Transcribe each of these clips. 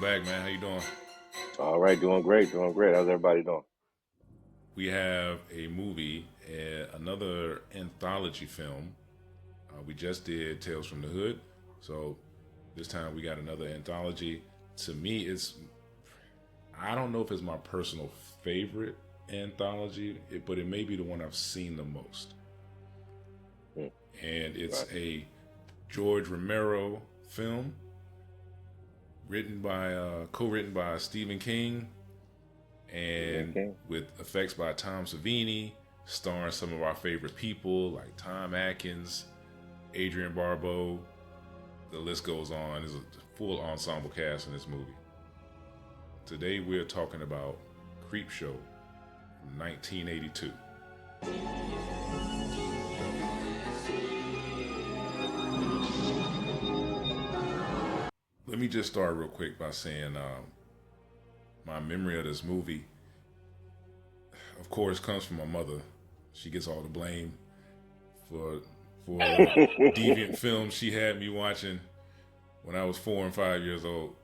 back, man. How you doing? All right, doing great, doing great. How's everybody doing? We have a movie, another anthology film. We just did Tales from the Hood, so this time we got another anthology. To me, I don't know if it's my personal favorite anthology, but it may be the one I've seen the most. Hmm. And it's Right. a George Romero film, co-written by Stephen King, and Okay. with effects by Tom Savini, starring some of our favorite people like Tom Atkins, Adrian Barbeau. The list goes on. There's a full ensemble cast in this movie. Today we're talking about Creepshow from 1982. Let me just start real quick by saying my memory of this movie, of course, comes from my mother. She gets all the blame for deviant films she had me watching when I was 4 and 5 years old.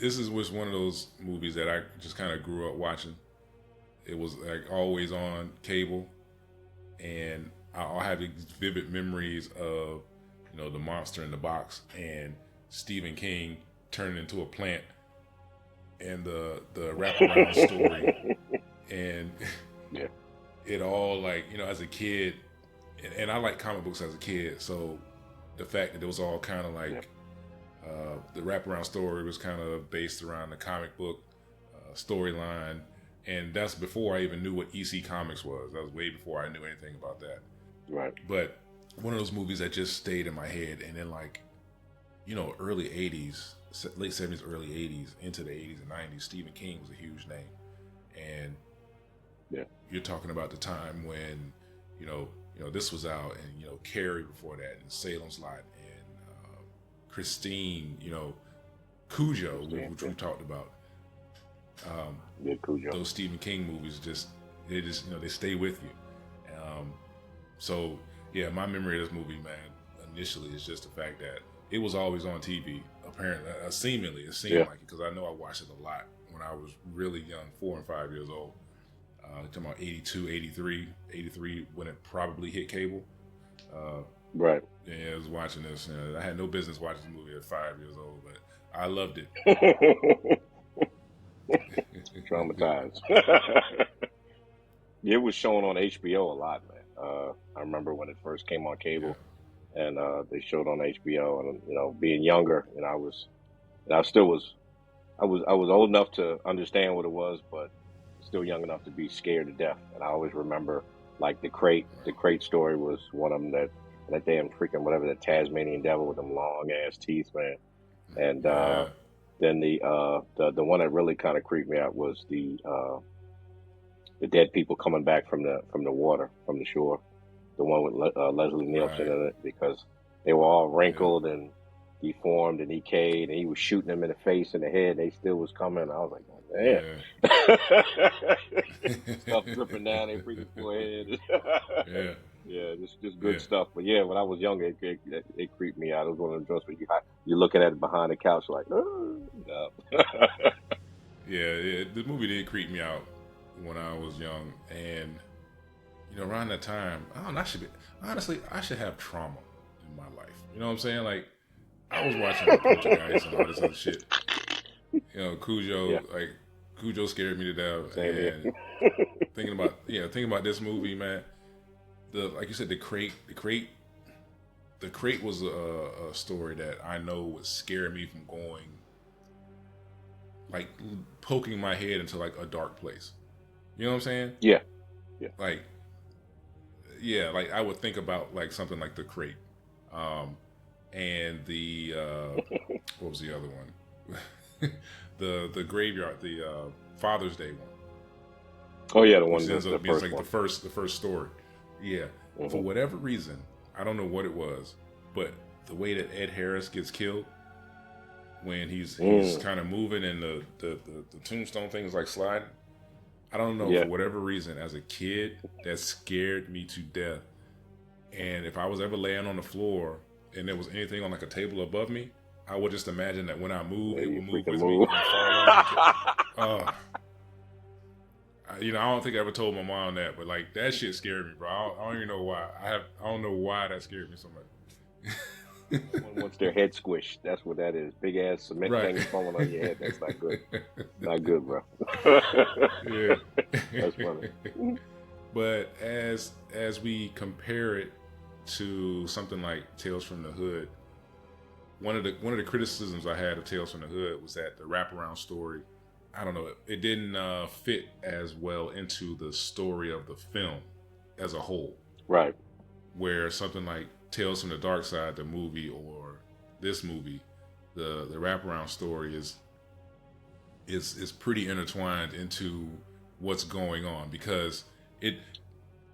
Was one of those movies that I just kind of grew up watching. It was like always on cable, and I'll have these vivid memories of the monster in the box and Stephen King turning into a plant and the wraparound story and Yeah. it all like as a kid, and I like comic books as a kid, so the fact that it was all kind of Yeah. like the wraparound story was kind of based around the comic book storyline, and that's before I even knew what EC Comics was. That was way before I knew anything about that. Right. But one of those movies that just stayed in my head, and then like early '80s, late '70s, early '80s, into the '80s and '90s, Stephen King was a huge name, and Yeah. you're talking about the time when this was out, and Carrie before that, and Salem's Lot, and Christine, Cujo, Understand. which Yeah. we talked about. Yeah, Cujo. Those Stephen King movies they they stay with you. So yeah, my memory of this movie, man, initially is just the fact that it was always on TV. Apparently, seemingly, it seemed Yeah. like it, because I know I watched it a lot when I was really young, 4 and 5 years old. Talking about 82, 83, when it probably hit cable. Right. Yeah, I was watching this. I had no business watching this movie at 5 years old, but I loved it. Traumatized. It was shown on HBO a lot, man. I remember when it first came on Yeah, cable, and they showed on HBO, and being younger, I still was, I was old enough to understand what it was, but still young enough to be scared to death. And I always remember like the right. crate story was one of them, that damn freaking whatever, the Tasmanian devil with them long ass teeth, man. And Yeah, then the one that really kind of creeped me out was the dead people coming back from the water, from the shore, the one with Leslie Nielsen right. in it, because they were all Yeah, wrinkled and deformed and decayed, and he was shooting them in the face and the head, and they still was coming. I was yeah, like, oh, man. Stuff dripping down their freaking forehead. yeah, Yeah, just yeah, good stuff. But yeah, when I was younger, it creeped me out. It was one of the joints where you're looking at it behind the couch, like, oh, no. yeah. The movie did creep me out when I was young, and around that time, I don't know, honestly, I should have trauma in my life. You know what I'm saying? Like, I was watching like Poltergeist and all this other shit. Yeah, Cujo scared me to death, same here. and thinking about this movie, man. Like you said, the crate was a story that I know would scare me from going, like, poking my head into like a dark place. You know what I'm saying? Yeah, yeah. Like, yeah, like I would think about like something like the crate, um, and the what was the other one? The graveyard, the Father's Day one, Oh yeah, the which one, ends the up being first like one. the first story. Yeah, for Hmm. whatever reason, I don't know what it was, but the way that Ed Harris gets killed when he's Mm, kind of moving and the tombstone thing is like sliding. I don't know, for yeah, whatever reason, as a kid, that scared me to death. And if I was ever laying on the floor and there was anything on like a table above me, I would just imagine that when I move, Yeah, it you will move freaking with me move. and fall on me. You know, I don't think I ever told my mom that, but like that shit scared me, bro. I don't even know why. I don't know why that scared me so much. No one wants their head squished. That's what that is. Big ass cement Right. things falling on your head. That's not good. Not good, bro. Yeah. That's funny. But as we compare it to something like Tales from the Hood, one of the criticisms I had of Tales from the Hood was that the wraparound story, I don't know, it didn't fit as well into the story of the film as a whole. Right. Where something like Tales from the Dark Side, the movie, or this movie, the wraparound story is pretty intertwined into what's going on, because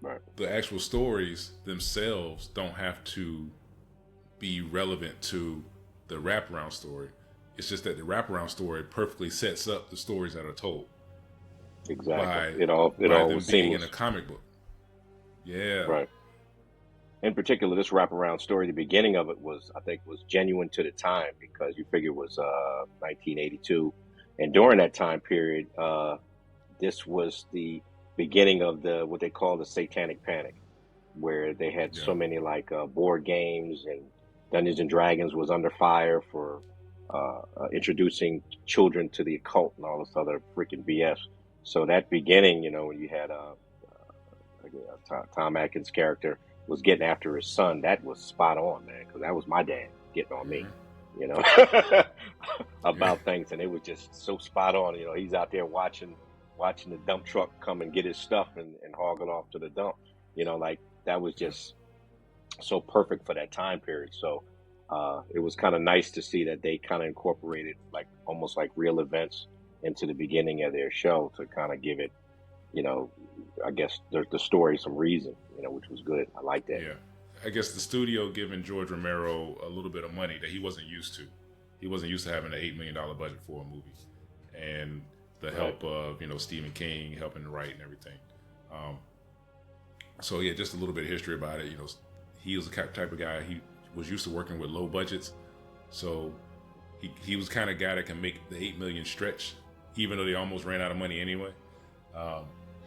Right. the actual stories themselves don't have to be relevant to the wraparound story. It's just that the wraparound story perfectly sets up the stories that are told. Exactly. By It all them was being in seamless. a comic book. Yeah. Right. In particular, this wraparound story, the beginning of it I think, was genuine to the time, because you figure it was 1982, and during that time period, this was the beginning of what they call the Satanic Panic, where they had Yeah. so many like board games, and Dungeons and Dragons was under fire for introducing children to the occult and all this other freaking BS. So that beginning, when you had Tom Atkins' character was getting after his son, that was spot on, man, because that was my dad getting on me, you know, Yeah. about things, and it was just so spot on. He's out there watching the dump truck come and get his stuff and hog it off to the dump. Like that was Yeah. just so perfect for that time period. So it was kind of nice to see that they kind of incorporated like almost like real events into the beginning of their show to kind of give it, I guess the story some reason, which was good. I like that. Yeah. I guess the studio giving George Romero a little bit of money that he wasn't used to. He wasn't used to having an $8 million budget for a movie. And the help of, Stephen King helping to write and everything. So yeah, just a little bit of history about it. He was the type of guy, he was used to working with low budgets. So he was kind of guy that can make the 8 million stretch, even though they almost ran out of money anyway.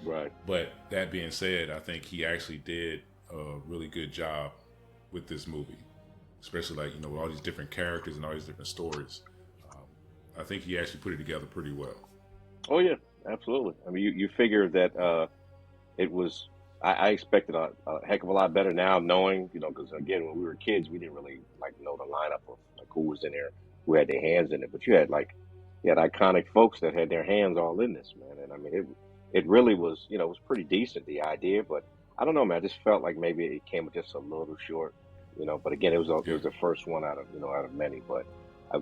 Right. But that being said, I think he actually did a really good job with this movie, especially like, with all these different characters and all these different stories. I think he actually put it together pretty well. Oh yeah, absolutely. I mean, you figure that it was. I expected a heck of a lot better now, knowing, because again, when we were kids, we didn't really like know the lineup of like who was in there, who had their hands in it. But you had iconic folks that had their hands all in this, man. And I mean, it really was, it was pretty decent, the idea. But I don't know, man. I just felt like maybe it came just a little short, But again, it was the first one out of many. But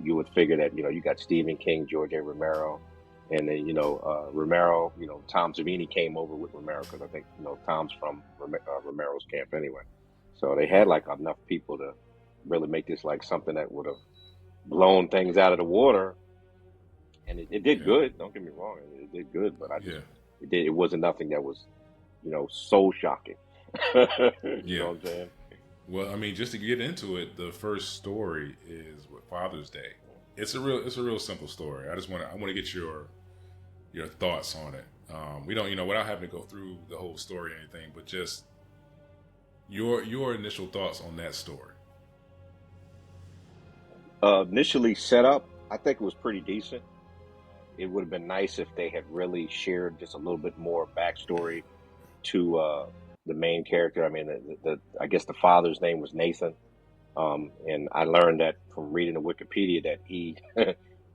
you would figure that you got Stephen King, George A. Romero. And then, Romero, Tom Savini came over with Romero because I think, Tom's from Romero's camp anyway. So they had like enough people to really make this like something that would have blown things out of the water. And it did good. Don't get me wrong. It did good, but it wasn't nothing that was, soul shocking. You know what I'm saying? Well, I mean, just to get into it, the first story is with Father's Day. It's a real simple story. I want to get your thoughts on it. We don't, without having to go through the whole story or anything, but just your initial thoughts on that story. Initially set up, I think it was pretty decent. It would have been nice if they had really shared just a little bit more backstory to the main character. I mean, I guess the father's name was Nathan. And I learned that from reading the Wikipedia that he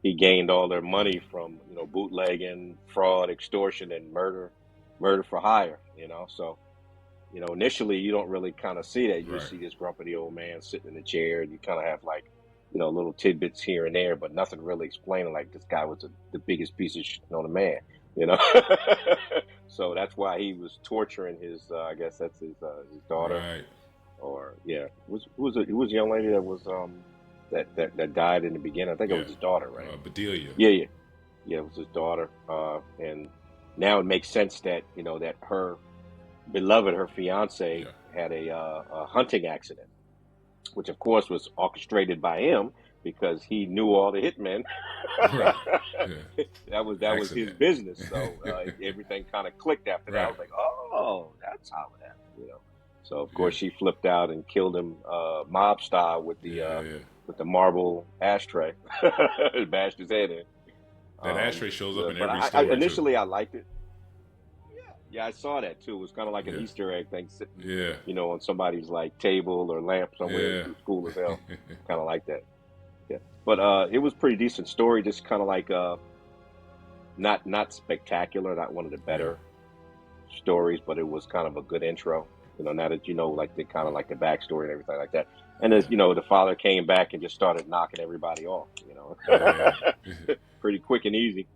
he gained all their money from bootlegging, fraud, extortion, and murder for hire. So initially you don't really kind of see that. You see this grumpy old man sitting in a chair, and you kind of have like little tidbits here and there, but nothing really explaining like this guy was the biggest piece of shit on the man. So that's why he was torturing his. I guess that's his daughter. Right. Or it was a young lady that was that died in the beginning. I think it was his daughter, right? Bedelia. Yeah, it was his daughter. And now it makes sense that that her beloved, her fiance, had a hunting accident, which of course was orchestrated by him because he knew all the hitmen. Right. Yeah. that was his Accident. business. So everything kind of clicked after that. I Right. was like, oh, that's how it happened. So of Yeah. course she flipped out and killed him mob style Yeah. Yeah. with the marble ashtray, bashed his head in. That ashtray shows up in But every I story too. initially I liked it. Yeah, I saw that too. It was kind of like an Yeah. Easter egg thing sitting, Yeah. on somebody's like table or lamp somewhere. Yeah. It's cool as hell. Kind of like that. Yeah, but it was pretty decent story. Just kind of like not spectacular, not one of the Yeah. better stories, but it was kind of a good intro. Now that like the kind of like the backstory and everything like that. And as Yeah. the father came back and just started knocking everybody off. Yeah. Pretty quick and easy.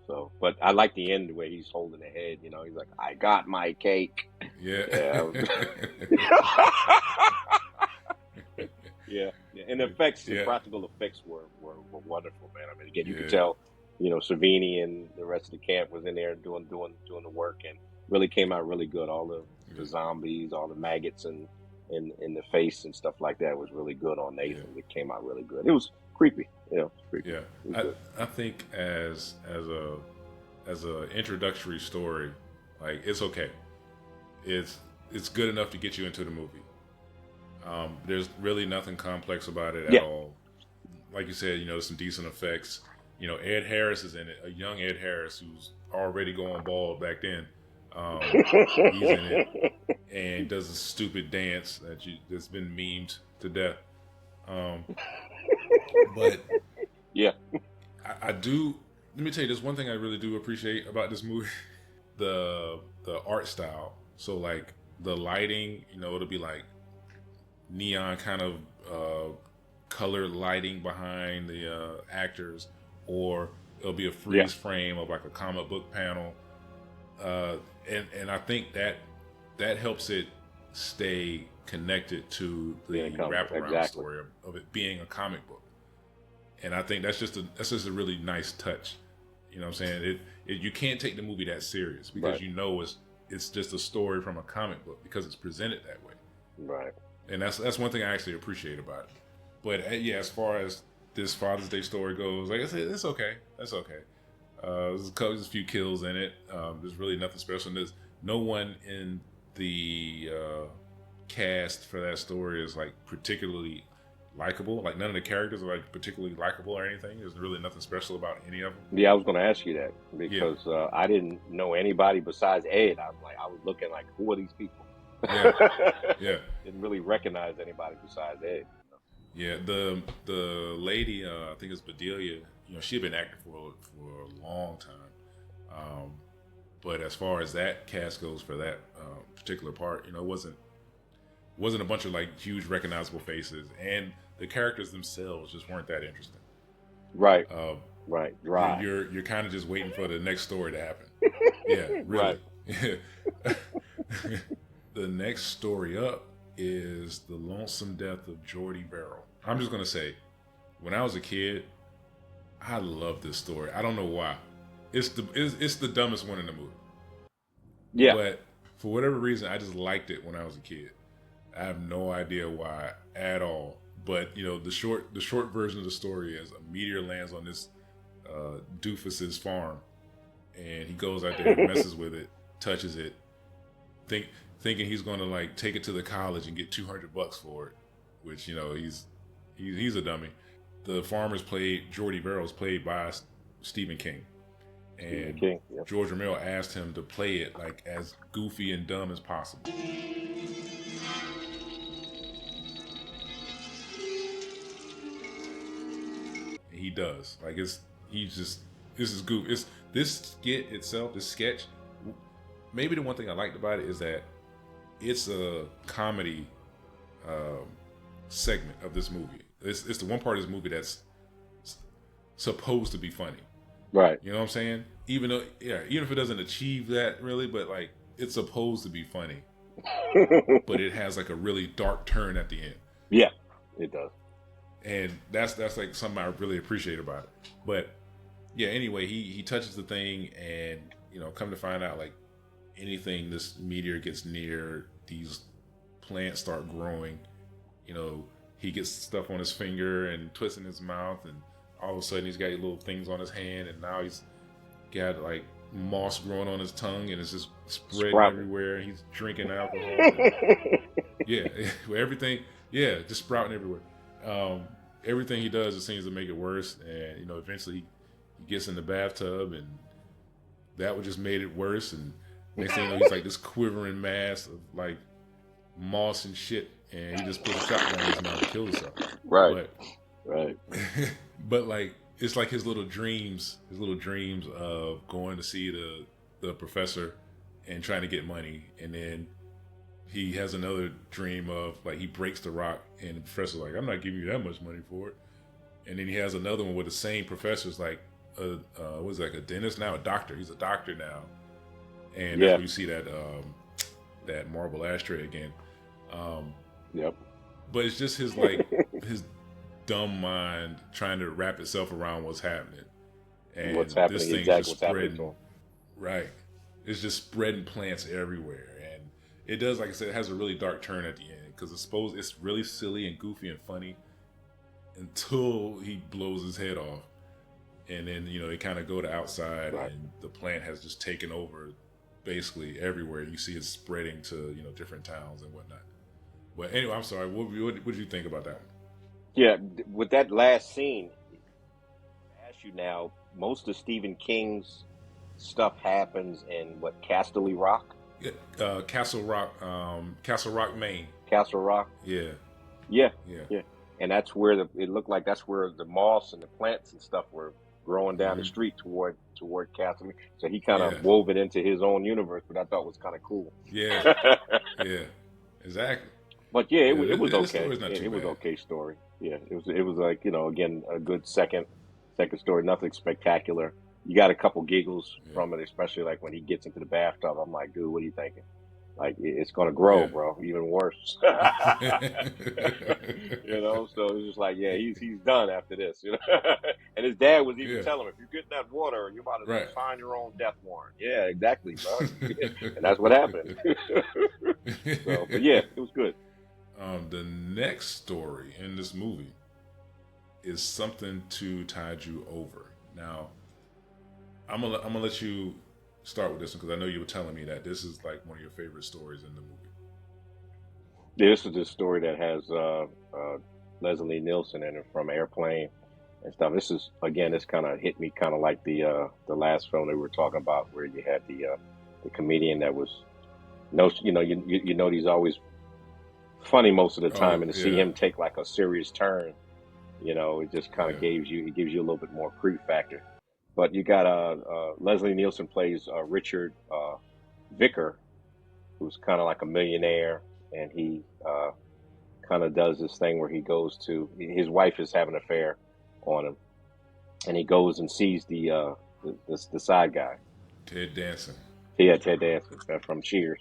So but I like the end where he's holding the head. He's like, I got my cake. Yeah. Yeah. Yeah, yeah. And the effects, the Yeah. practical effects were wonderful, man. I mean, again, you could Yeah. tell, Savini and the rest of the camp was in there doing the work, and really came out really good. All the zombies, all the maggots, and in the face and stuff like that was really good on Nathan. It came out really good. It was creepy, creepy. Yeah. It was good. I think as a introductory story, like it's okay. It's good enough to get you into the movie. There's really nothing complex about it at Yeah. all. Like you said, some decent effects. Ed Harris is in it, a young Ed Harris who's already going bald back then. He's in it and does a stupid dance that's been memed to death. But Yeah. I do. Let me tell you, there's one thing I really do appreciate about this movie: the art style. So like the lighting, it'll be like neon kind of colored lighting behind the actors, or it'll be a freeze frame of like a comic book panel, and I think that helps it stay connected to the wraparound story of it being a comic book. And I think that's just a really nice touch. You know what I'm saying? You can't take the movie that serious because it's just a story from a comic book because it's presented that way. Right. And that's one thing I actually appreciate about it. But as far as this Father's Day story goes, like I said, it's okay. That's okay. There's a few kills in it. There's really nothing special. There's no one in the cast for that story is like particularly likable. Like none of the characters are like particularly likable or anything. There's really nothing special about any of them. Yeah, I was going to ask you that because I didn't know anybody besides Ed. I was looking like, who are these people? Yeah. Didn't really recognize anybody besides Ed. Yeah, the lady, I think it's Bedelia. She'd been acting for a long time. But as far as that cast goes for that particular part, it wasn't a bunch of like huge recognizable faces, and the characters themselves just weren't that interesting. Right. Right. Dry. You're kind of just waiting for the next story to happen. Yeah. Really. Right. The next story up is the lonesome death of Jordi Barrow. I'm just gonna say, when I was a kid, I loved this story. I don't know why. It's the dumbest one in the movie. Yeah. But for whatever reason, I just liked it when I was a kid. I have no idea why at all. But the short version of the story is a meteor lands on this doofus's farm, and he goes out there and messes with it, touches it, thinking he's going to like take it to the college and get $200 for it, which he's a dummy. The farmer's Jordi Barrow's played by Stephen King, and George Romero asked him to play it like as goofy and dumb as possible. He does. Like this is goof. It's this skit itself, this sketch. Maybe the one thing I liked about it is that it's a comedy segment of this movie. It's the one part of this movie that's supposed to be funny. Right. You know what I'm saying? Even if it doesn't achieve that really, but like it's supposed to be funny. But it has like a really dark turn at the end. Yeah, it does. And that's like something I really appreciate about it. But yeah, anyway, he touches the thing, and come to find out, like anything this meteor gets near, these plants start growing. He he gets stuff on his finger and twisting his mouth, and all of a sudden he's got little things on his hand, and now he's got like moss growing on his tongue, and it's just spreading everywhere. He's drinking alcohol. And, yeah, everything. Yeah, just sprouting everywhere. Everything he does, it seems to make it worse. And eventually he gets in the bathtub, and that would just made it worse. And next thing you know, he's like this quivering mass of like moss and shit, and he just puts a shotgun in his mouth and kills himself. Right. But like it's like his little dreams of going to see the professor and trying to get money, and then he has another dream of like he breaks the rock, and the professor's like, I'm not giving you that much money for it. And then he has another one with the same professor's like what's like a dentist now, a doctor. He's a doctor now, and that's where you see that marble ashtray again. Yep. But it's just his like his dumb mind trying to wrap itself around what's happening, and what's happening, this thing's exactly just what's happening spreading. Right, it's just spreading plants everywhere, and it does, like I said, it has a really dark turn at the end because it's really silly and goofy and funny until he blows his head off, and then they kind of go to outside, and the plant has just taken over basically everywhere. You see it spreading to different towns and whatnot. But anyway, I'm sorry. What did you think about that one? Yeah, with that last scene, I ask you now, most of Stephen King's stuff happens in Casterly Rock? Yeah, Castle Rock, Maine. Castle Rock? Yeah. And that's where it looked like that's where the moss and the plants and stuff were growing down the street toward Castle. So he kind of wove it into his own universe, but I thought was kind of cool. Yeah, yeah, exactly. But yeah, it was okay. It was okay story. Yeah, it was like again a good second story. Nothing spectacular. You got a couple giggles from it, especially like when he gets into the bathtub. I'm like, dude, what are you thinking? Like it's gonna grow, bro. Even worse. So it's just like, he's done after this. And his dad was even telling him, if you get in that water, you're about to sign your own death warrant. Yeah, exactly, bro. And that's what happened. But yeah, it was good. The next story in this movie is Something to Tide You Over. Now, I'm gonna let you start with this one because I know you were telling me that this is like one of your favorite stories in the movie. Yeah, this is the story that has Leslie Nielsen in it from Airplane and stuff. This is this kind of hit me kind of like the last film that we were talking about, where you had the comedian that was he's always funny most of the time, and to see him take like a serious turn, it just kind of gives you a little bit more creep factor. But you got Leslie Nielsen plays Richard Vicker, who's kind of like a millionaire, and he kind of does this thing where he goes to his wife is having an affair on him, and he goes and sees the side guy, Ted Danson. Yeah, Ted Danson from Cheers.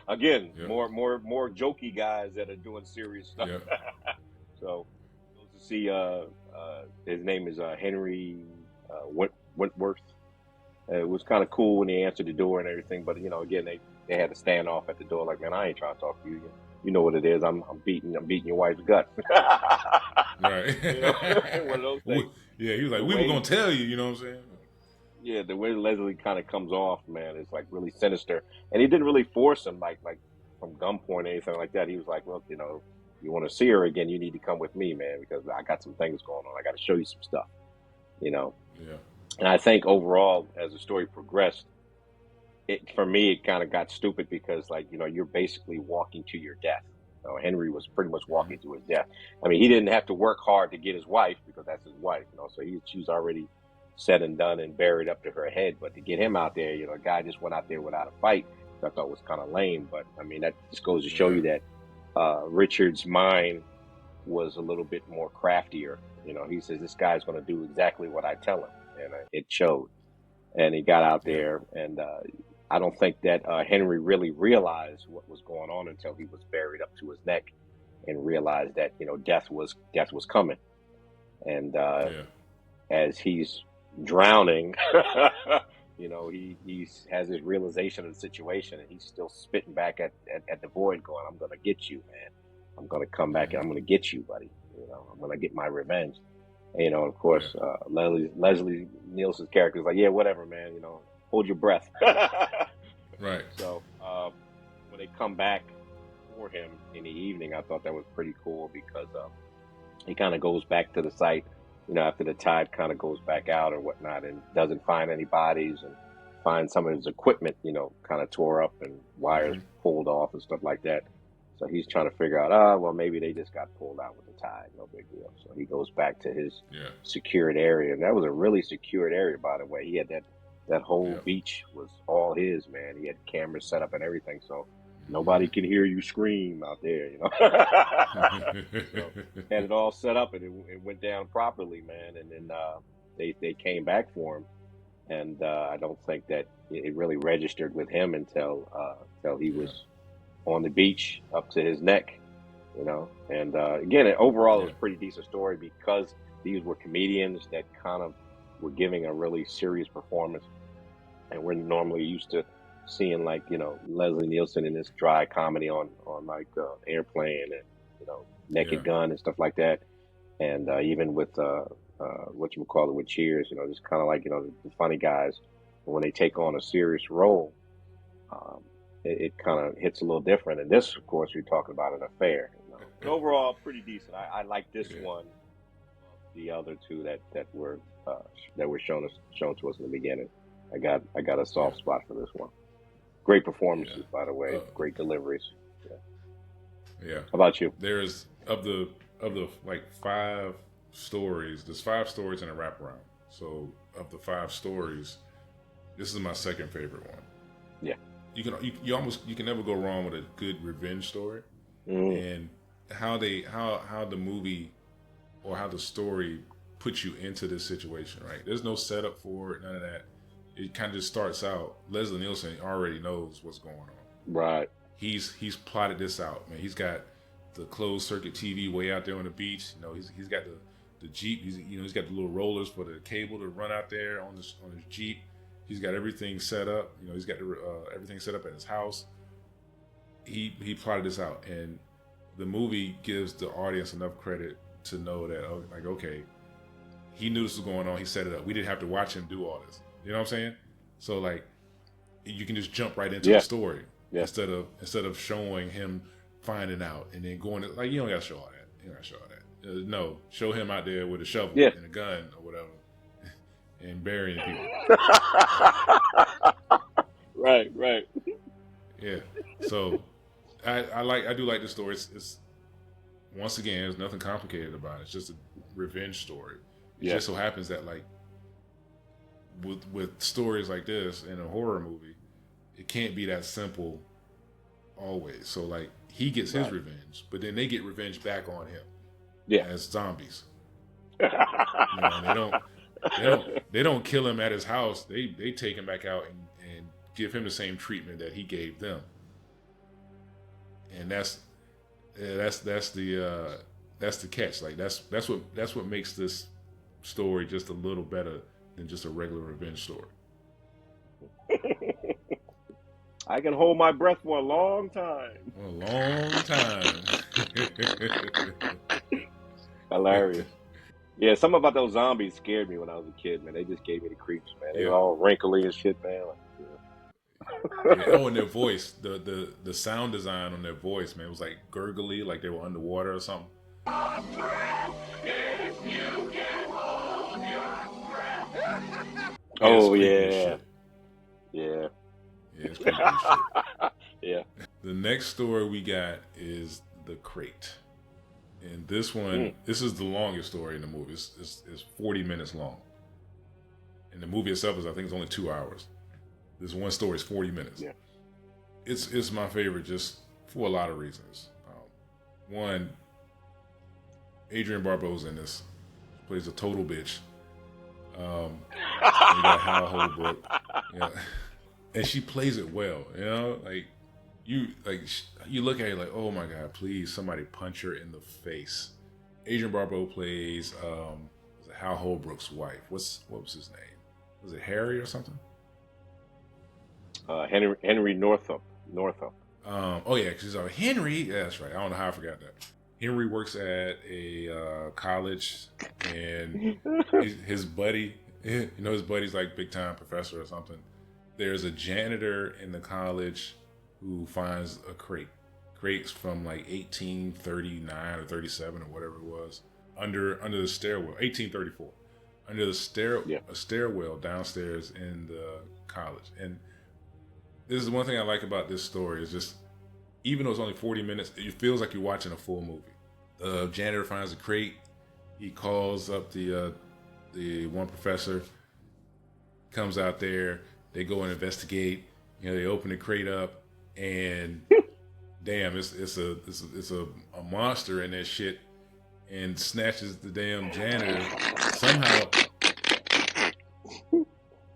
Again, more jokey guys that are doing serious stuff. So goes to see his name is Henry Wentworth. It was kind of cool when he answered the door and everything, but again they had to stand off at the door like, man, I ain't trying to talk to you. You know what it is. I'm beating your wife's gut. Right. One of those things. Yeah, he was like, we were gonna tell you. You know what I'm saying? Yeah, the way Leslie kind of comes off, man, is like really sinister. And he didn't really force him like from gunpoint or anything like that. He was like, well, you want to see her again, you need to come with me, man, because I got some things going on. I got to show you some stuff, Yeah. And I think overall, as the story progressed, for me, it kind of got stupid because, like, you're basically walking to your death. Henry was pretty much walking to his death. I mean, he didn't have to work hard to get his wife because that's his wife, so she's already said and done and buried up to her head. But to get him out there, a guy just went out there without a fight, which I thought was kind of lame. But I mean, that just goes to show you that Richard's mind was a little bit more craftier. He says, this guy's going to do exactly what I tell him, and it showed. And he got out there, and I don't think that Henry really realized what was going on until he was buried up to his neck and realized that death was coming. And as he's drowning, he has this realization of the situation, and he's still spitting back at the void, going, "I'm gonna get you, man. I'm gonna come back and I'm gonna get you, buddy. I'm gonna get my revenge. And, of Yeah. course, Leslie Nielsen's character is like, yeah, whatever, man. Hold your breath. Right. So when they come back for him in the evening, I thought that was pretty cool because he kind of goes back to the site, after the tide kind of goes back out or whatnot, and doesn't find any bodies and finds some of his equipment, kind of tore up and wires Mm-hmm. pulled off and stuff like that. So he's trying to figure out, well, maybe they just got pulled out with the tide. No big deal. So he goes back to his secured area. And that was a really secured area, by the way. He had that whole beach was all his, man. He had cameras set up and everything. So nobody can hear you scream out there, So had it all set up and it went down properly, man. And then they came back for him. And I don't think that it really registered with him until he was on the beach up to his neck, And again, overall, it was a pretty decent story because these were comedians that kind of were giving a really serious performance. And we're normally used to seeing Leslie Nielsen in this dry comedy on like Airplane and, Naked Gun and stuff like that. And even with whatchamacallit with Cheers, just kind of like, the funny guys. But when they take on a serious role, it kind of hits a little different. And this, of course, you're talking about an affair. But overall, pretty decent. I like this one. The other two that were shown to us in the beginning, I got a soft spot for this one. Great performances, by the way. Great deliveries. Yeah. How about you? There's of the like 5 stories. There's 5 stories in a wraparound. So of the 5 stories, this is my second favorite one. Yeah. You can never go wrong with a good revenge story. And how the movie or how the story puts you into this situation, right? There's no setup for it, none of that. It kind of just starts out. Leslie Nielsen already knows what's going on. Right. He's plotted this out, man. He's got the closed circuit TV way out there on the beach. He's got the Jeep. He's got the little rollers for the cable to run out there on his Jeep. He's got everything set up. He's got everything set up at his house. He plotted this out, and the movie gives the audience enough credit to know that, okay, he knew this was going on. He set it up. We didn't have to watch him do all this. You know what I'm saying? So you can just jump right into the story instead of showing him finding out and then going to, you don't got to show all that. You don't got to show all that. No, show him out there with a shovel and a gun or whatever. And burying people. Right. Yeah. So I do like the story. It's once again, there's nothing complicated about it. It's just a revenge story. It just so happens that with stories like this in a horror movie, it can't be that simple always. So he gets his revenge, but then they get revenge back on him as zombies. They don't kill him at his house. They take him back out and give him the same treatment that he gave them. And that's the catch. That's what makes this story just a little better than just a regular revenge story. I can hold my breath for a long time. Hilarious. Yeah, something about those zombies scared me when I was a kid, man. They just gave me the creeps, man. They were all wrinkly and shit, man. And their voice, the sound design on their voice, man, it was gurgly, like they were underwater or something. If you can hold your breath. Oh yeah. Yeah, it's creepy shit. Yeah. The next story we got is The Crate. And this one, this is the longest story in the movie. It's 40 minutes long. And the movie itself I think it's only 2 hours. This one story is 40 minutes. Yeah. It's my favorite just for a lot of reasons. One, Adrienne Barbeau's in this. Plays a total bitch. You got Hal Holbrook. Yeah. And she plays it well, you look at it like, oh my God, please somebody punch her in the face. Adrienne Barbeau plays Hal Holbrook's wife. What was his name? Was it Harry or something? Henry Northup. Oh yeah, because he's like Henry. Yeah, that's right. I don't know how I forgot that. Henry works at a college, and his buddy, his buddy's like big time professor or something. There's a janitor in the college who finds a crates from like 1839 or 37 or whatever it was under the stairwell, 1834, under the a stairwell downstairs in the college. And this is one thing I like about this story is just, even though it's only 40 minutes, it feels like you're watching a full movie. The janitor finds a crate. He calls up the one professor, comes out there. They go and investigate. They open the crate up, and damn, it's a monster in that shit, and snatches the damn janitor.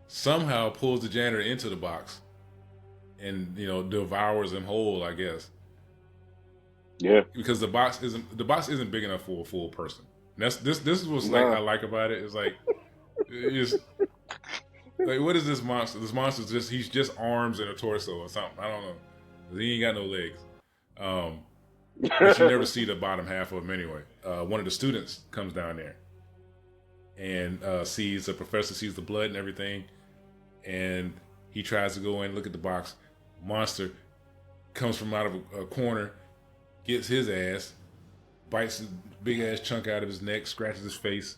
Somehow pulls the janitor into the box, and devours him whole, I guess. Yeah, because the box isn't big enough for a full person. And this is what's I like about it. It's like, what is this monster? This monster's he's just arms and a torso or something. I don't know. He ain't got no legs. But you never see the bottom half of him anyway. One of the students comes down there and sees the professor, sees the blood and everything, and he tries to go in and look at the box. Monster comes from out of a corner, gets his ass, bites a big ass chunk out of his neck, scratches his face.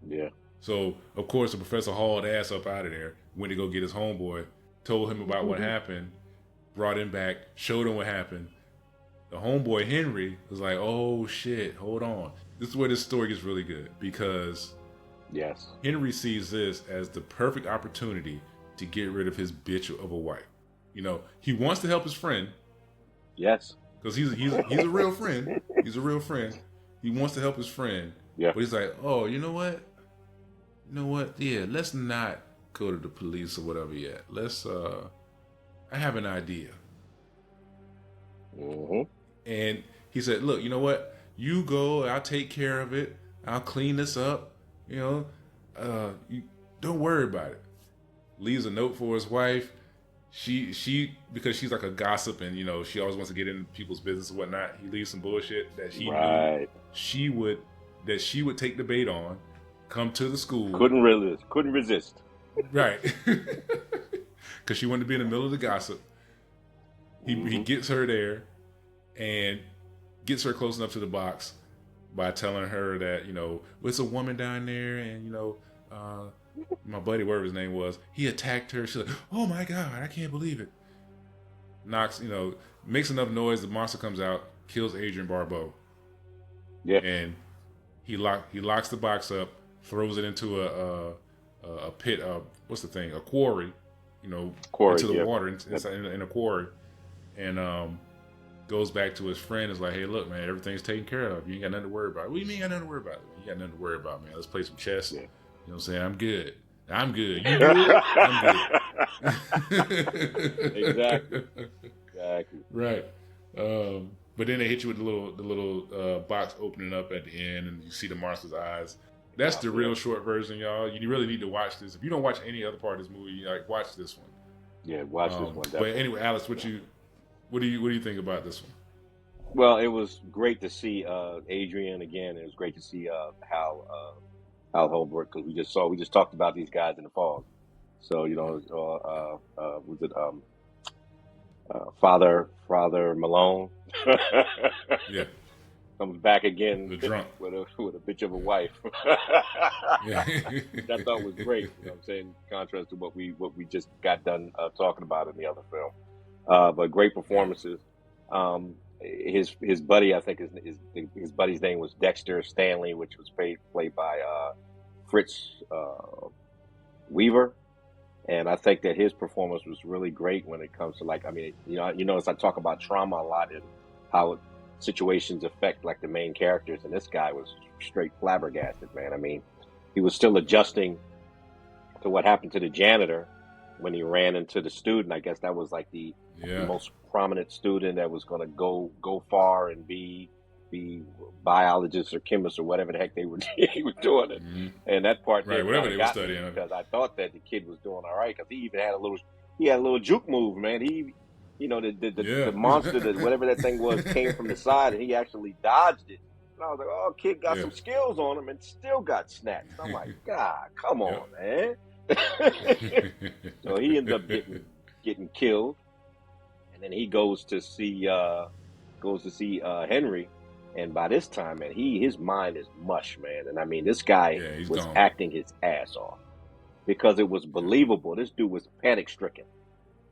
Yeah. So, of course, the professor hauled ass up out of there, went to go get his homeboy, told him about what happened, brought him back, showed him what happened. The homeboy, Henry, was like, oh, shit, hold on. This is where this story gets really good, because Henry sees this as the perfect opportunity to get rid of his bitch of a wife. He wants to help his friend. Yes. Because he's a real friend. He's a real friend. He wants to help his friend. Yeah. But he's like, oh, you know what? Yeah, let's not go to the police or whatever yet. I have an idea. Mm-hmm. And he said, look, you know what? You go, I'll take care of it. I'll clean this up. You don't worry about it. Leaves a note for his wife. She because she's like a gossip and she always wants to get into people's business and whatnot. He leaves some bullshit that he knew she would take the bait on, come to the school. Couldn't resist. Right. Because she wanted to be in the middle of the gossip. He gets her there and gets her close enough to the box by telling her that, it's a woman down there and, my buddy, whatever his name was, he attacked her. She's like, oh my God, I can't believe it. Knocks, makes enough noise, the monster comes out, kills Adrian Barbeau. Yeah. And he locks the box up, throws it into a pit, what's the thing? A quarry, into the water, in a quarry. And goes back to his friend, is like, hey, look, man, everything's taken care of. You ain't got nothing to worry about. What do you mean you got nothing to worry about? You got nothing to worry about, man. Let's play some chess. Yeah. You know what I'm saying? I'm good. You good? I'm good. Exactly. Right. But then they hit you with the little box opening up at the end, and you see the monster's eyes. That's the real short version, y'all. You really need to watch this. If you don't watch any other part of this movie, watch this one. Yeah, watch this one. Definitely. But anyway, Alice, what do you think about this one? Well, it was great to see Adrian again. It was great to see Hal Holbrook, because we just talked about these guys in the fog. So was it Father Malone? Yeah, comes back again, the drunk with a bitch of a wife. Yeah, which I thought was great. I'm saying, in contrast to what we just got done talking about in the other film. But great performances. His buddy, I think his buddy's name was Dexter Stanley, which was played by Fritz Weaver, and I think that his performance was really great when it comes to as I talk about trauma a lot and how situations affect the main characters, and this guy was straight flabbergasted, man. I mean, he was still adjusting to what happened to the janitor when he ran into the student. I guess that was the most prominent student that was going to go far and be biologists or chemists or whatever the heck he was doing it. Mm-hmm. And that part right, whatever they were studying, because I thought that the kid was doing all right, because he even had a little juke move, man. the Yeah. monster, that whatever that thing was, came from the side, and he actually dodged it. And I was like, oh, kid got Yeah. some skills on him and still got snatched. I'm like, God, come Yep. on, man. So he ends up getting killed, and then he goes to see Henry. And by this time, man, his mind is mush, man. And I mean, this guy Yeah, he's was gone. acting his ass off because it was Yeah. believable. This dude was panic stricken,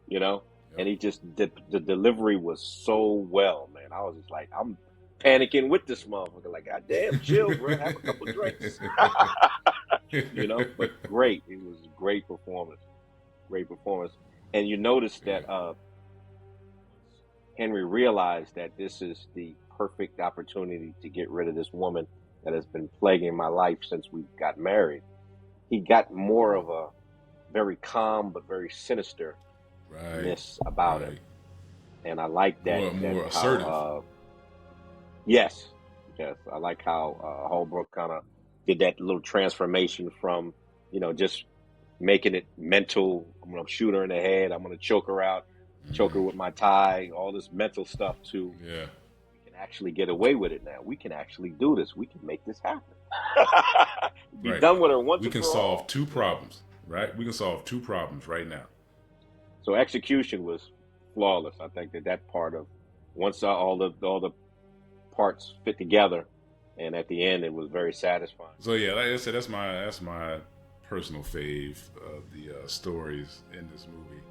you know, and Yep. he just the delivery was so well, man. I was just like, I'm panicking with this motherfucker. Like, God damn, chill, bro. Have a couple drinks, you know. But great, it was a great performance, And you notice Yeah. that Henry realized that this is the perfect opportunity to get rid of this woman that has been plaguing my life since we got married. He got more of a very calm but very sinisterness Right. about him, Right. and I like that. More How assertive. yes, I like how Holbrook kind of did that little transformation from just making it mental. I'm gonna shoot her in the head. I'm gonna choke her out, choke her with my tie. All this mental stuff to Yeah. we can actually get away with it now. We can actually do this. We can make this happen. Be Right. done with her once We and can for solve all. two problems. Right. We can solve two problems right now. So execution was flawless. I think that part of once all the parts fit together, and at the end it was very satisfying. So yeah, like I said, that's my personal fave of the stories in this movie.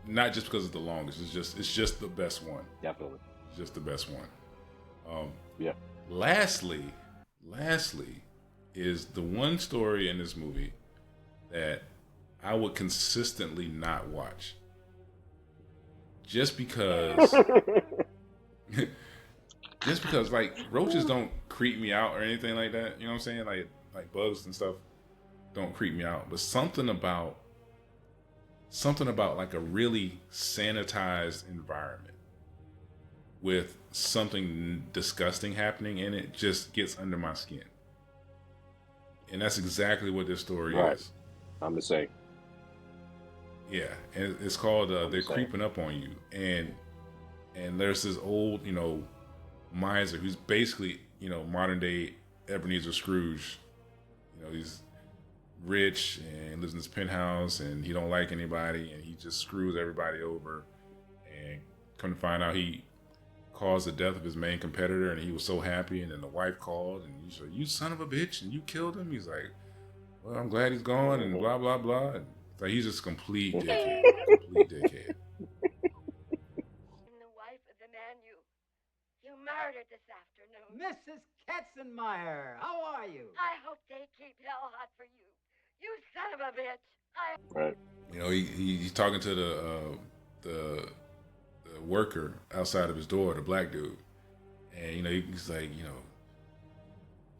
Not just because it's the longest. It's just the best one. Definitely. It's just the best one. Yeah. Lastly, is the one story in this movie that I would consistently not watch, just because. Just because, like, roaches don't creep me out or anything like that. You know what I'm saying? Like bugs and stuff don't creep me out. But something about like a really sanitized environment with something disgusting happening in it just gets under my skin. And that's exactly what this story Right. is. I'm the same. Yeah, and it's called They're Creeping Up on You. And there's this old, miser who's basically, modern day Ebenezer Scrooge. He's rich and lives in this penthouse, and he don't like anybody, and he just screws everybody over. And come to find out, he caused the death of his main competitor, and he was so happy. And then the wife called, and he said, "You son of a bitch!" And you killed him. He's like, "Well, I'm glad he's gone," and blah blah blah. And it's like he's just a complete dickhead. The wife of the man you murdered this afternoon. Mrs. Katzenmeyer, how are you? I hope they keep hell hot for you. You son of a bitch. Right. He's talking to the worker outside of his door, the black dude, and he's like,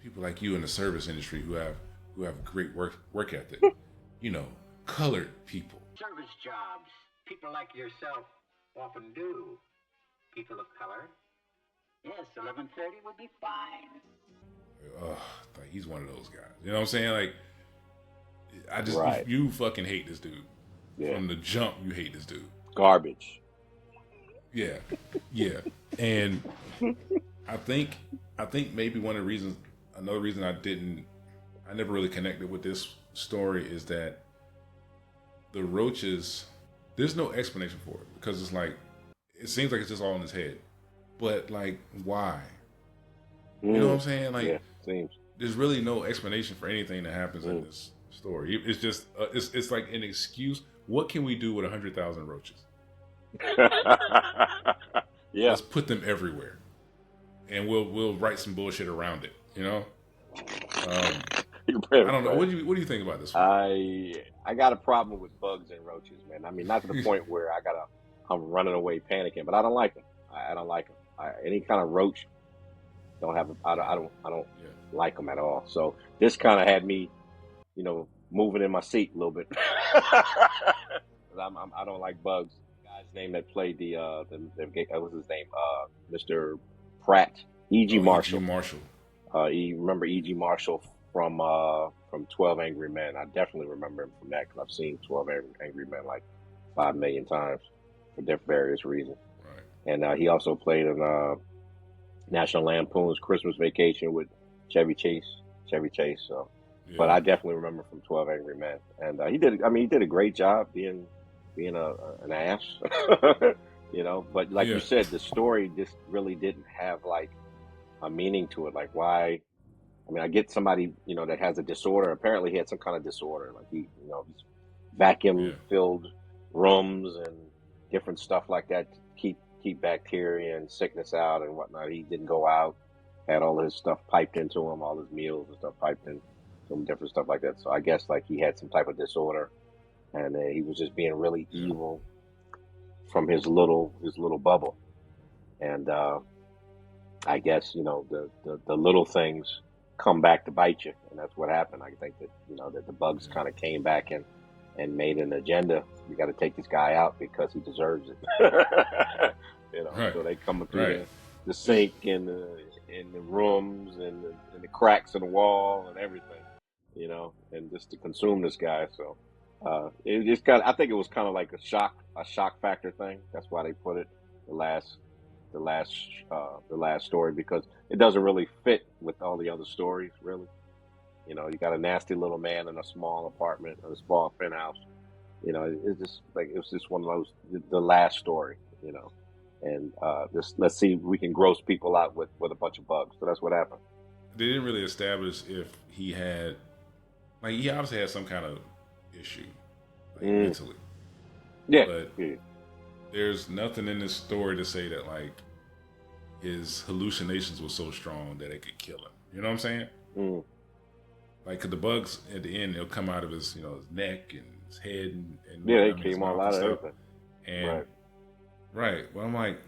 people like you in the service industry who have great work ethic, colored people. Service jobs, people like yourself often do. People of color. Yes, 11:30 would be fine. Like he's one of those guys. You know what I'm saying? Like, I just Right. you fucking hate this dude. Yeah. From the jump, you hate this dude. Garbage. Yeah, and I think maybe another reason I never really connected with this story is that the roaches, there's no explanation for it, because it's like, it seems like it's just all in his head, but like, why? You know what I'm saying? Like, yeah, seems. There's really no explanation for anything that happens in this story. It's just it's like an excuse. What can we do with 100,000 roaches? Yeah. Let's put them everywhere, and we'll write some bullshit around it. I don't know. What do you think about this one? I got a problem with bugs and roaches, man. I mean, not to the point where I'm running away panicking, but I don't like them. I don't like them. Any kind of roach I don't like them at all. So this kind of had me, moving in my seat a little bit. 'Cause I don't like bugs. The guy's name that played what was his name? Mr. Pratt, E.G. Marshall. E.G. Marshall. You remember E.G. Marshall from 12 Angry Men? I definitely remember him from that, because I've seen 12 Angry Men like 5 million times. for various reasons. Right. And he also played in National Lampoon's Christmas Vacation with Chevy Chase. So, but Yeah. I definitely remember from 12 Angry Men, and he did. I mean, he did a great job being an ass, you know. But like you Yeah. said, the story just really didn't have like a meaning to it. Like why? I mean, I get somebody, you know, that has a disorder. Apparently, he had some kind of disorder. Like he's vacuum Yeah. filled rooms and different stuff like that to keep bacteria and sickness out and whatnot. He didn't go out. Had all his stuff piped into him, all his meals and stuff piped in, some different stuff like that. So I guess like he had some type of disorder, and he was just being really Yeah. evil from his little bubble. And I guess the little things come back to bite you, and that's what happened. I think that that the bugs kind of came back and made an agenda. You got to take this guy out because he deserves it. Right. So they coming through Right. the sink and the rooms and the cracks in the wall and everything, and just to consume this guy. So it just I think it was kind of like a shock factor thing. That's why they put it the last story, because it doesn't really fit with all the other stories, really. You got a nasty little man in a small apartment or a small penthouse. It's just like it was just one of those, the last story. And just let's see if we can gross people out with a bunch of bugs. So that's what happened. They didn't really establish if he had, like, he obviously had some kind of issue, like mentally. Yeah. But there's nothing in this story to say that like his hallucinations were so strong that it could kill him. You know what I'm saying? Mm. Like, 'cause the bugs at the end, they'll come out of his, his neck and his head and yeah, they came all out of everything. And right. Well, I'm like,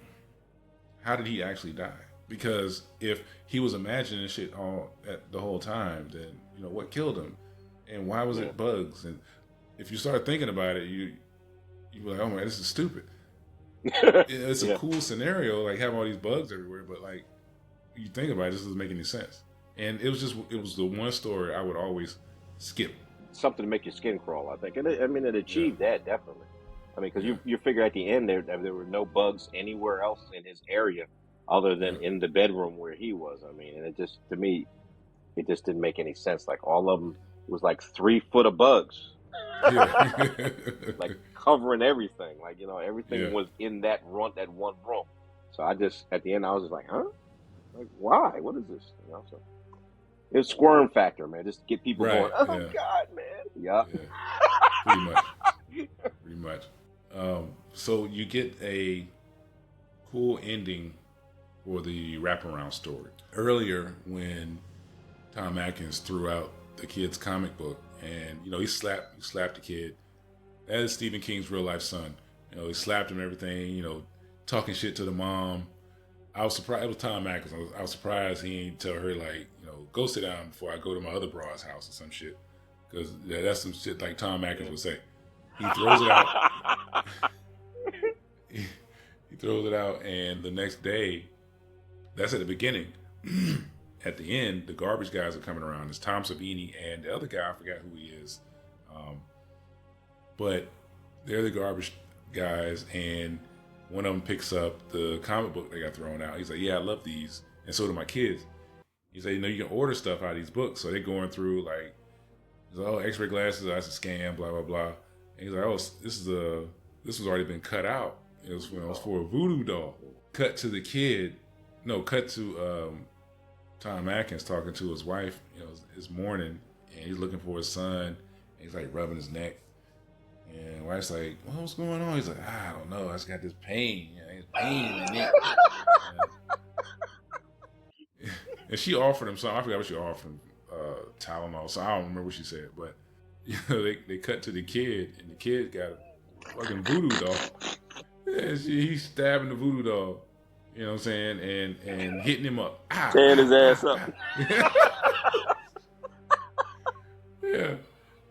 how did he actually die? Because if he was imagining shit the whole time, then what killed him, and why was it bugs? And if you start thinking about it, you're like, oh my, this is stupid. It's a cool scenario, like having all these bugs everywhere, but like you think about it, this doesn't make any sense. And it was the one story I would always skip. Something to make your skin crawl, I think. And it achieved that, definitely. I mean, because you figure at the end there were no bugs anywhere else in his area other than in the bedroom where he was. I mean, and it just, to me, it just didn't make any sense. Like, all of them was like 3 foot of bugs. Like, covering everything. Like, everything was in that one room. So I just, at the end, I was just like, huh? Like, why? What is this? So it was squirm factor, man. Just to get people going, oh, God, man. Yep. Yeah. Pretty much. So you get a cool ending for the Wraparound Story. Earlier, when Tom Atkins threw out the kid's comic book, and he slapped the kid. That is Stephen King's real life son. He slapped him and everything. Talking shit to the mom. I was surprised. It was Tom Atkins. I was surprised he didn't tell her, like, go sit down before I go to my other broad's house or some shit. Because that's some shit like Tom Atkins would say. He throws it out. He throws it out, and the next day, that's at the beginning. At the end, the garbage guys are coming around. It's Tom Savini and the other guy, I forgot who he is. But they're the garbage guys, and one of them picks up the comic book that got thrown out. He's like, yeah, I love these, and so do my kids. He said, you can order stuff out of these books. So they're going through, like, X-ray glasses, that's a scam, blah, blah, blah. And he's like, this was already been cut out. It was for a voodoo doll. Cut to Tom Atkins talking to his wife, his morning, and he's looking for his son, and he's like rubbing his neck. And wife's like, what's going on? He's like, I don't know. I just got this pain. Pain in the neck. And she offered him something. I forgot what she offered him. Tylenol. So I don't remember what she said. But they cut to the kid, and the kid got a fucking voodoo doll. And he's stabbing the voodoo doll. You know what I'm saying? And hitting him up. Tearing his ass up. Yeah.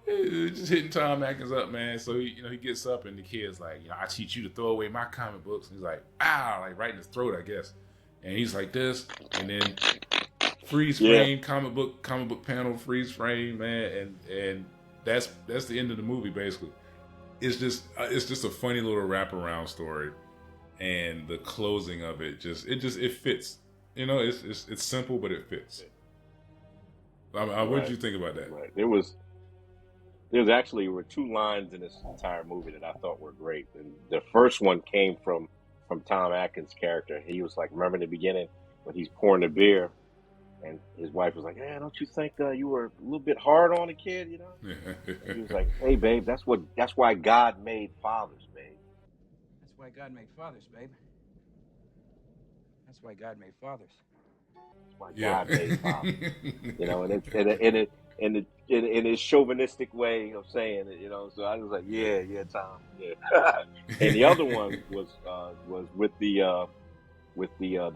Just hitting Tom Atkins up, man. So he gets up, and the kid's like, I teach you to throw away my comic books. And he's like, like right in his throat, I guess. And he's like this, and then freeze frame, comic book panel, freeze frame, man, and that's the end of the movie, basically. it's just a funny little wraparound story, and the closing of it it fits. You know, it's simple, but it fits. What did you think about that? Right. There were two lines in this entire movie that I thought were great, and the first one came from Tom Atkins' character. He was like, remember in the beginning when he's pouring the beer, and his wife was like, "Yeah, don't you think you were a little bit hard on the kid, you know?" And he was like, "Hey, babe, that's why God made fathers, babe. That's why God made fathers, babe. That's why God made fathers. That's why God made fathers." You know, in his chauvinistic way of saying it, you know. So I was like, "Yeah, Tom, yeah." And the other one was with the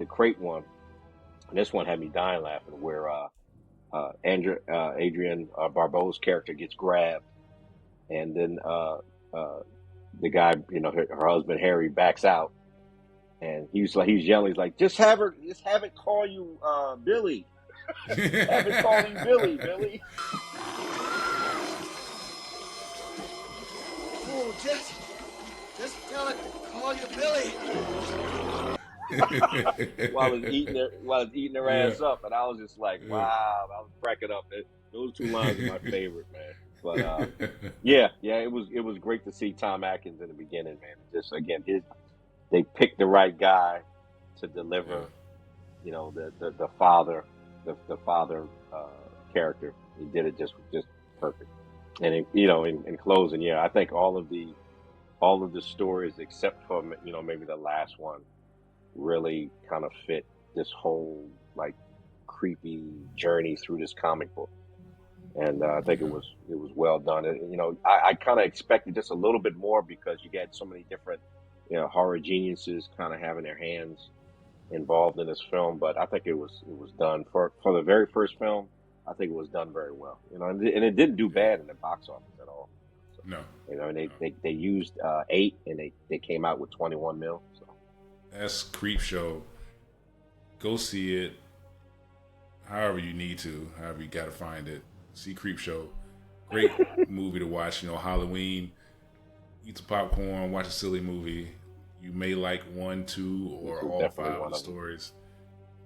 crate one. And this one had me dying laughing, where Adrian Barbeau's character gets grabbed, and then the guy, you know, her husband Harry backs out, and he's yelling, he's like, just have it call you Billy, have it call you Billy. Oh, just tell it to call you Billy. while it's eating their ass up, and I was just like, wow, I was cracking up. Those two lines are my favorite, man. But it was great to see Tom Atkins in the beginning, man. Just again, they picked the right guy to deliver, you know, the father character. He did it just perfect. And in closing, I think all of the stories except for, you know, maybe the last one really kind of fit this whole like creepy journey through this comic book, and I think it was well done. And, you know, I kind of expected just a little bit more because you get so many different, you know, horror geniuses kind of having their hands involved in this film, but I think it was done for the very first film. I think it was done very well, you know, and it didn't do bad in the box office at all. So, no, you know, and they used 8, and they came out with 21 mil. So. That's Creepshow. Go see it however you need to, however you got to find it. See Creepshow. Great movie to watch. You know, Halloween, eat some popcorn, watch a silly movie. You may like 1, 2, or all 5 of the stories.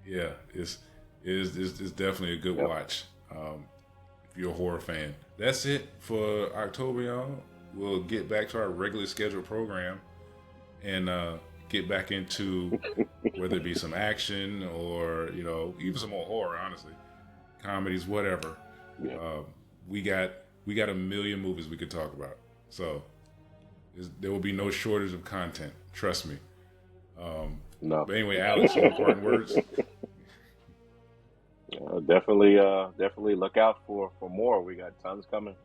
Yeah, it's definitely a good watch if you're a horror fan. That's it for October, y'all. We'll get back to our regularly scheduled program and get back into whether it be some action or, you know, even some more horror, honestly, comedies, whatever. Yeah. We got a million movies we could talk about, so there will be no shortage of content. Trust me. No. But anyway, Alex, your parting words. Definitely look out for more. We got tons coming,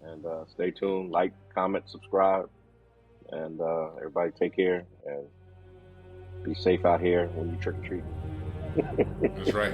and stay tuned. Like, comment, subscribe. And everybody take care and be safe out here when you trick or treat. That's right.